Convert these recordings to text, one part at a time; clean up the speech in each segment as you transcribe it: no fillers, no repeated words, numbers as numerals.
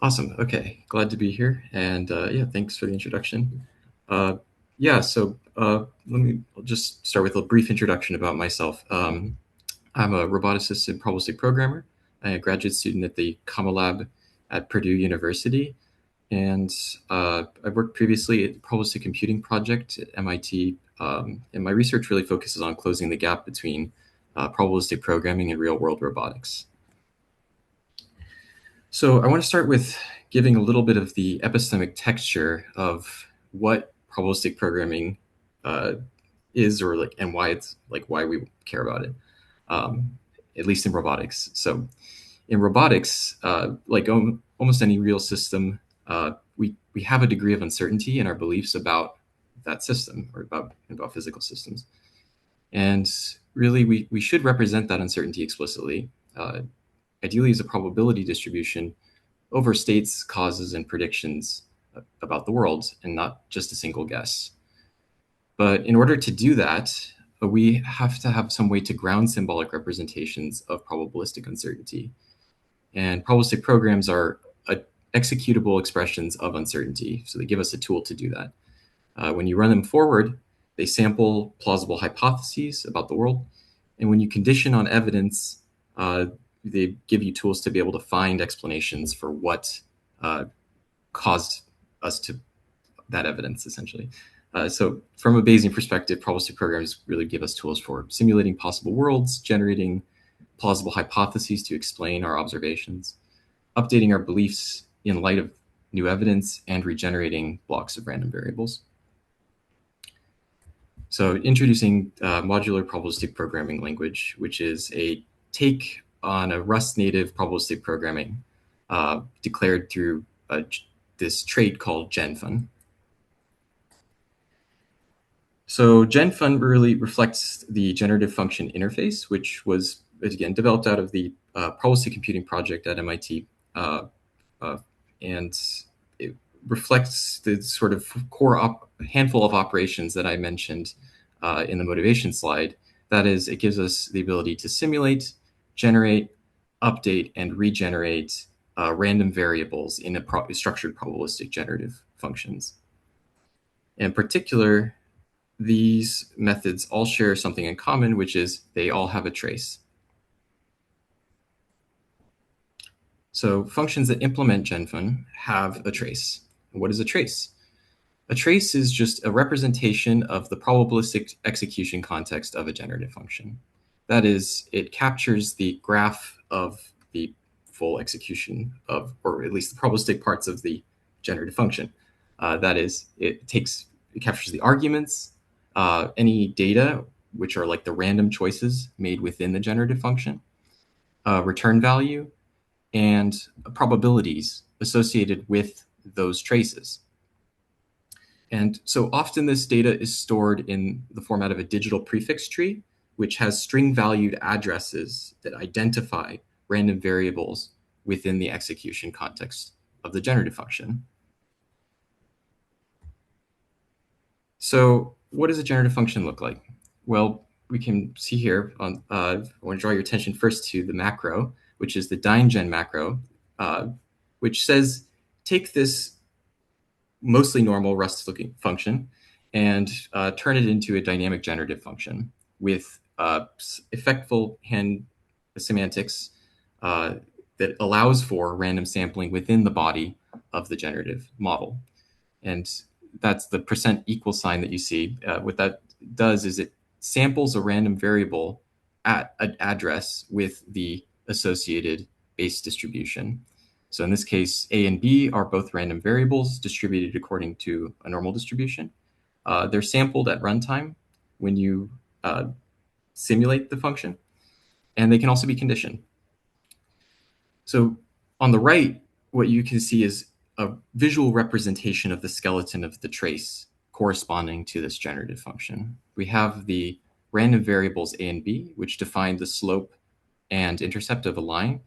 Awesome. Okay, glad to be here, and yeah, thanks for the introduction. Uh, yeah, I'll just start with a brief introduction about myself. I'm a roboticist and probabilistic programmer. I'm a graduate student at the Comma Lab at Purdue University, and I've worked previously at the Probabilistic Computing Project at MIT, and my research really focuses on closing the gap between probabilistic programming and real-world robotics. So I want to start with giving a little bit of the epistemic texture of what probabilistic programming uh, is, or like, and why it's like why we care about it, at least in robotics. So in robotics, almost any real system, we have a degree of uncertainty in our beliefs about that system or about physical systems, and really we should represent that uncertainty explicitly. Ideally, as a probability distribution over states, causes, and predictions about the world, and not just a single guess. But in order to do that, we have to have some way to ground symbolic representations of probabilistic uncertainty. And probabilistic programs are executable expressions of uncertainty, so they give us a tool to do that. When you run them forward, they sample plausible hypotheses about the world, and when you condition on evidence, they give you tools to be able to find explanations for what caused us to that evidence, essentially. So from a Bayesian perspective, probabilistic programs really give us tools for simulating possible worlds, generating plausible hypotheses to explain our observations, updating our beliefs in light of new evidence, and regenerating blocks of random variables. So introducing modular probabilistic programming language, which is a take on a Rust native probabilistic programming declared through this trait called genfun. So genfun really reflects the generative function interface, which was, again, developed out of the probabilistic computing project at MIT. And it reflects the sort of core handful of operations that I mentioned in the motivation slide. That is, it gives us the ability to simulate, generate, update, and regenerate random variables in a structured probabilistic generative functions. In particular, these methods all share something in common, which is they all have a trace. So functions that implement genfun have a trace. And what is a trace? A trace is just a representation of the probabilistic execution context of a generative function. That is, it captures the graph of the full execution of, or at least the probabilistic parts of the generative function. That is, it captures the arguments, any data, which are like the random choices made within the generative function, return value, and probabilities associated with those traces. And so often this data is stored in the format of a digital prefix tree, which has string valued addresses that identify random variables within the execution context of the generative function. So what does a generative function look like? Well, we can see here, I want to draw your attention first to the macro, which is the dyngen macro, which says, take this mostly normal Rust-looking function and turn it into a dynamic generative function with effectful hand semantics that allows for random sampling within the body of the generative model. And that's the %= that you see. What that does is it samples a random variable at an address with the associated base distribution. So in this case, A and B are both random variables distributed according to a normal distribution. They're sampled at runtime when you simulate the function, and they can also be conditioned. So on the right, what you can see is a visual representation of the skeleton of the trace corresponding to this generative function. We have the random variables A and B, which define the slope and intercept of a line,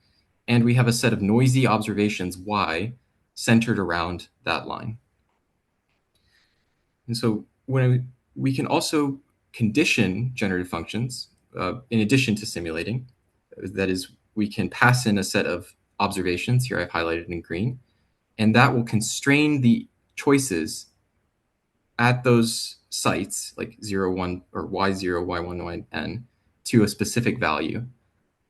and we have a set of noisy observations Y centered around that line. And so when we can also condition generative functions in addition to simulating. That is, we can pass in a set of observations, here I've highlighted in green, and that will constrain the choices at those sites, like 0, 1, or y0, y1, yn, to a specific value,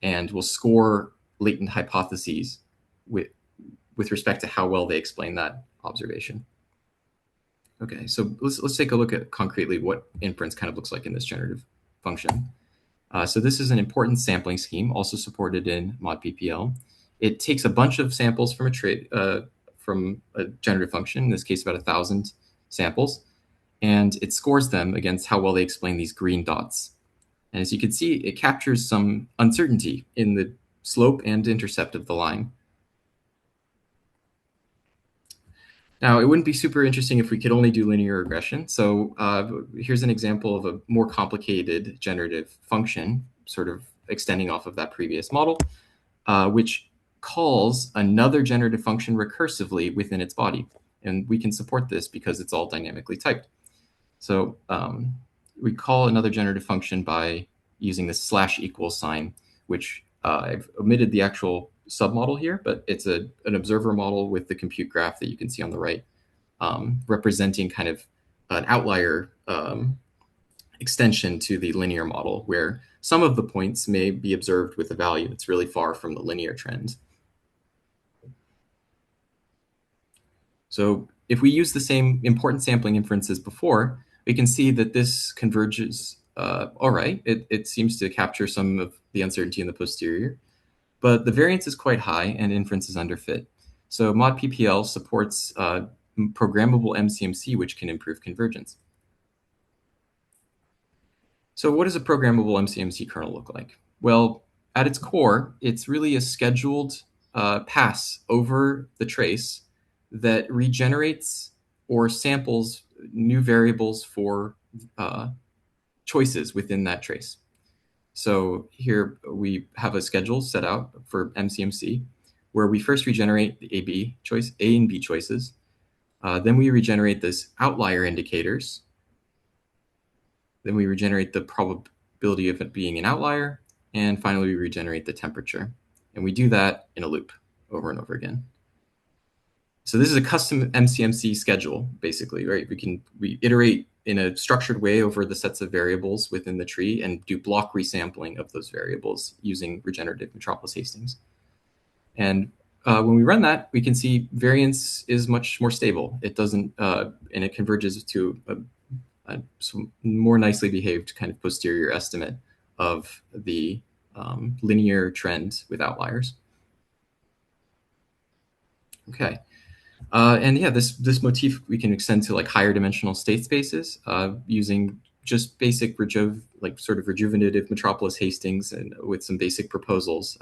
and will score latent hypotheses with respect to how well they explain that observation. Okay, so let's take a look at concretely what inference kind of looks like in this generative function. So this is an important sampling scheme, also supported in ModPPL. It takes a bunch of samples from a generative function, in this case about 1,000 samples, and it scores them against how well they explain these green dots. And as you can see, it captures some uncertainty in the slope and intercept of the line. Now, it wouldn't be super interesting if we could only do linear regression. So here's an example of a more complicated generative function, sort of extending off of that previous model, which calls another generative function recursively within its body. And we can support this because it's all dynamically typed. So we call another generative function by using the /= sign, which I've omitted the actual submodel here, but it's an observer model with the compute graph that you can see on the right, representing kind of an outlier extension to the linear model, where some of the points may be observed with a value that's really far from the linear trend. So if we use the same important sampling inference as before, we can see that this converges all right. It seems to capture some of the uncertainty in the posterior, but the variance is quite high and inference is underfit. So ModPPL supports programmable MCMC, which can improve convergence. So what does a programmable MCMC kernel look like? Well, at its core, it's really a scheduled pass over the trace that regenerates or samples new variables for choices within that trace. So here we have a schedule set out for MCMC where we first regenerate the A and B choices. Then we regenerate this outlier indicators. Then we regenerate the probability of it being an outlier. And finally, we regenerate the temperature. And we do that in a loop over and over again. So this is a custom MCMC schedule, basically, right? We iterate in a structured way over the sets of variables within the tree and do block resampling of those variables using regenerative Metropolis Hastings. And when we run that, we can see variance is much more stable. It doesn't, and it converges to a more nicely behaved kind of posterior estimate of the linear trend with outliers. Okay. And yeah, this motif we can extend to like higher dimensional state spaces using just basic sort of rejuvenative Metropolis Hastings and with some basic proposals.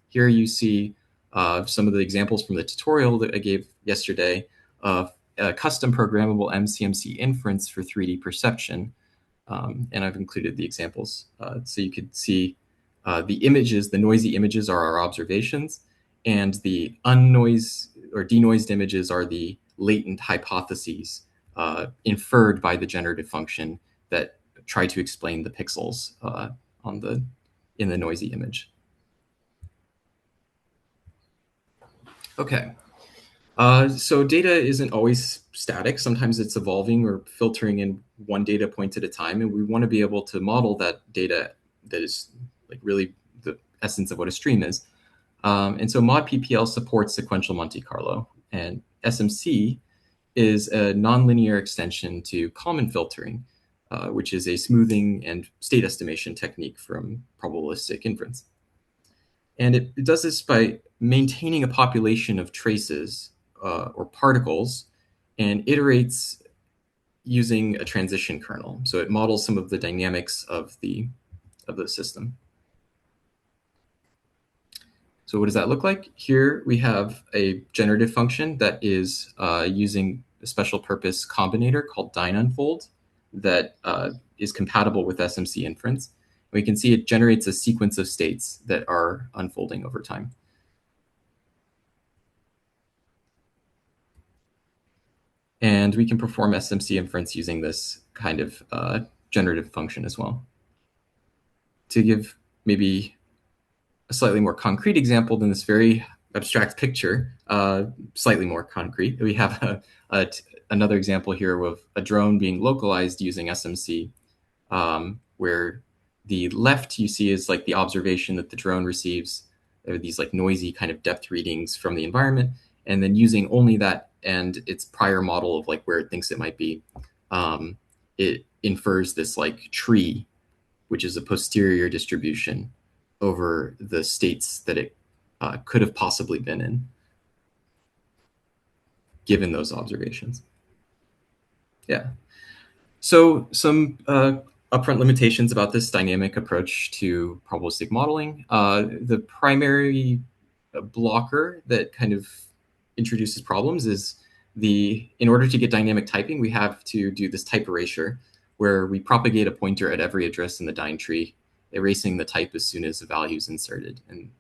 Here you see some of the examples from the tutorial that I gave yesterday of a custom programmable MCMC inference for 3D perception. And I've included the examples so you could see the images, the noisy images are our observations, and the unnoised or denoised images are the latent hypotheses inferred by the generative function that try to explain the pixels in the noisy image. Okay. So data isn't always static. Sometimes it's evolving or filtering in one data point at a time, and we want to be able to model that data that is like really the essence of what a stream is. And so ModPPL supports sequential Monte Carlo, and SMC is a nonlinear extension to Kalman filtering, which is a smoothing and state estimation technique from probabilistic inference. And it does this by maintaining a population of traces or particles and iterates using a transition kernel. So it models some of the dynamics of the system. So what does that look like? Here we have a generative function that is using a special purpose combinator called dyneunfold that is compatible with SMC inference. We can see it generates a sequence of states that are unfolding over time. And we can perform SMC inference using this kind of generative function as well. To give maybe a slightly more concrete example than this very abstract picture, slightly more concrete. We have another example here of a drone being localized using SMC, where the left you see is like the observation that the drone receives, these like noisy kind of depth readings from the environment, and then using only that and its prior model of like where it thinks it might be, it infers this like tree, which is a posterior distribution over the states that it could have possibly been in, given those observations. Yeah. So some upfront limitations about this dynamic approach to probabilistic modeling. The primary blocker that kind of introduces problems is in order to get dynamic typing, we have to do this type erasure, where we propagate a pointer at every address in the dyne tree, erasing the type as soon as the value is inserted. And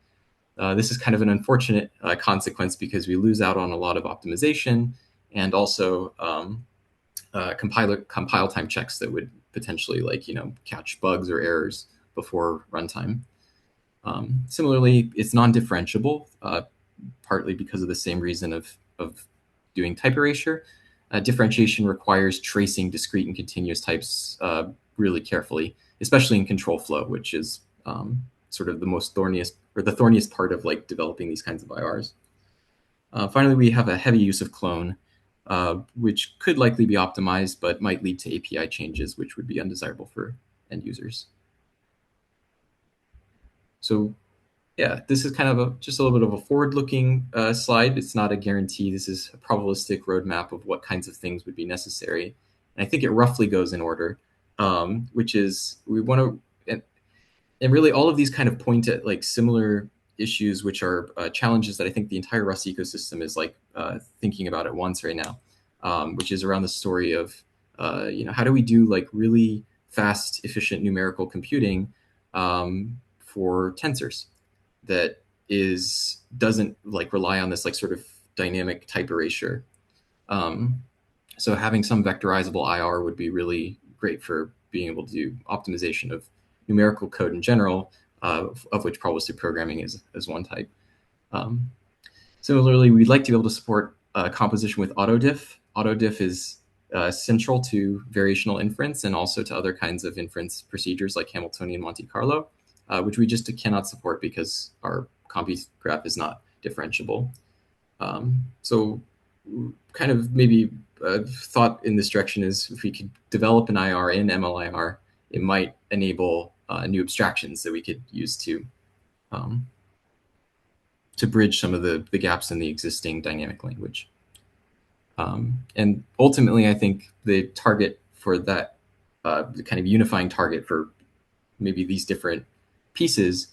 this is kind of an unfortunate consequence because we lose out on a lot of optimization and also compile time checks that would potentially catch bugs or errors before runtime. Similarly, it's non-differentiable, partly because of the same reason of doing type erasure. Differentiation requires tracing discrete and continuous types really carefully, especially in control flow, which is sort of the most thorniest part of like developing these kinds of IRs. Finally, we have a heavy use of clone, which could likely be optimized, but might lead to API changes, which would be undesirable for end users. So yeah, this is kind of just a little bit of a forward-looking slide. It's not a guarantee. This is a probabilistic roadmap of what kinds of things would be necessary. And I think it roughly goes in order, which is we want to, and really all of these kind of point at like similar issues, which are challenges that I think the entire Rust ecosystem is like thinking about at once right now, which is around the story of, how do we do like really fast, efficient numerical computing for tensors that doesn't like rely on this like sort of dynamic type erasure. So having some vectorizable IR would be really great for being able to do optimization of numerical code in general, of which probabilistic programming is one type. Similarly, we'd like to be able to support composition with autodiff. Autodiff is central to variational inference and also to other kinds of inference procedures like Hamiltonian Monte Carlo, which we just cannot support because our compute graph is not differentiable. So kind of maybe thought in this direction is if we could develop an IR in MLIR, it might enable new abstractions that we could use to bridge some of the gaps in the existing dynamic language. And ultimately, I think the target for that, the kind of unifying target for maybe these different pieces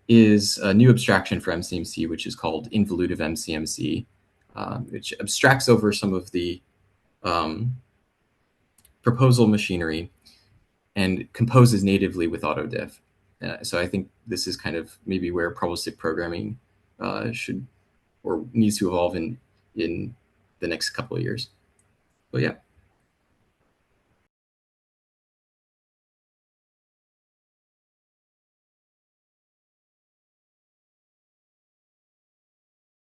is a new abstraction for MCMC, which is called involutive MCMC, which abstracts over some of the proposal machinery and composes natively with autodiff. So I think this is kind of maybe where probabilistic programming should or needs to evolve in the next couple of years. But yeah.